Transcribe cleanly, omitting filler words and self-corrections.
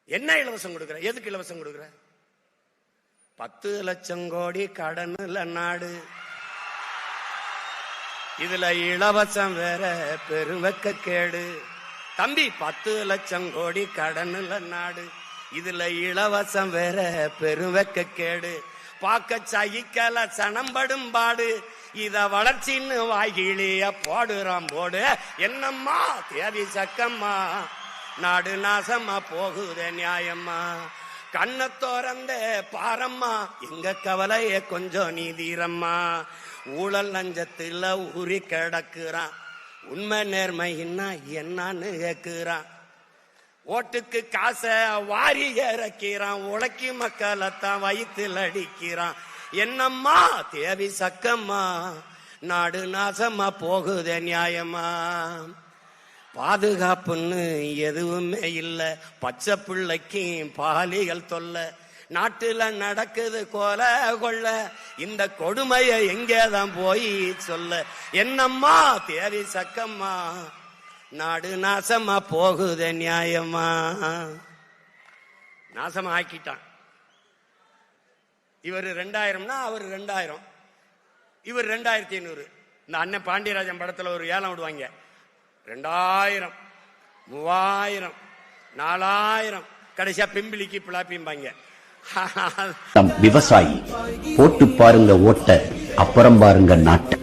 என்ன இலவசம் கொடுக்குற? எதுக்கு இலவசம் கொடுக்குற? 10 லட்சம் கோடி கடன்ல நாடு, இதுல இலவசம் வேற பெருவெக்க கேடு. தம்பி, 10 லட்சம் கோடி கடன்ல நாடு, இதுல இலவசம் வேற பெருவெக்க கேடு. பாக்க சகிக்கல சனம்படும் பாடு, இத வளர்ச்சின்னு வாய்கிளிய போடுறான் போடு. என்னம்மா தேவி சக்கம்மா, நாடு நாசமா போகுதே நியாயம்மா. கண்ண தோறந்த பாரம்மா, எங்க கவலைய கொஞ்சம் நீதீரம்மா. ஊழல் லஞ்சத்துல ஊறி கிடக்குறான், உண்மை நேர்மைன்னா என்னன்னு கேக்குறான். ஓட்டுக்கு காசை வாரி இறக்கிறான், உழைக்கி மக்களைத்தான் வயிற்றில் அடிக்கிறான். என்னம்மா தேவி சக்கம்மா, நாடு நாசமா போகுதே நியாயமா. பாதுகாப்புன்னு எதுவுமே இல்ல, பச்சை பிள்ளைக்கு பாலிகள் தொல்ல. நாட்டுல நடக்குது கொல கொள்ள, இந்த கொடுமையை எங்கேதான் போய் சொல்ல. என்னம்மா தேவி சக்கம்மா, நாடு நாசமா போகுதே நியாயமா. நாசமா ஆக்கிட்டான். இவர் 2000னா அவர் 2000, இவர் 2500. இந்த அண்ணன் பாண்டியராஜன் படத்துல ஒரு ஏலம் விடுவாங்க, 2000, 3000, 4000, கடைசியா பிம்பிளிக்கு பிளாப்பிம்பாங்க. விவசாயி போட்டு பாருங்க ஓட்ட, அப்புறம் பாருங்க நாட்டை.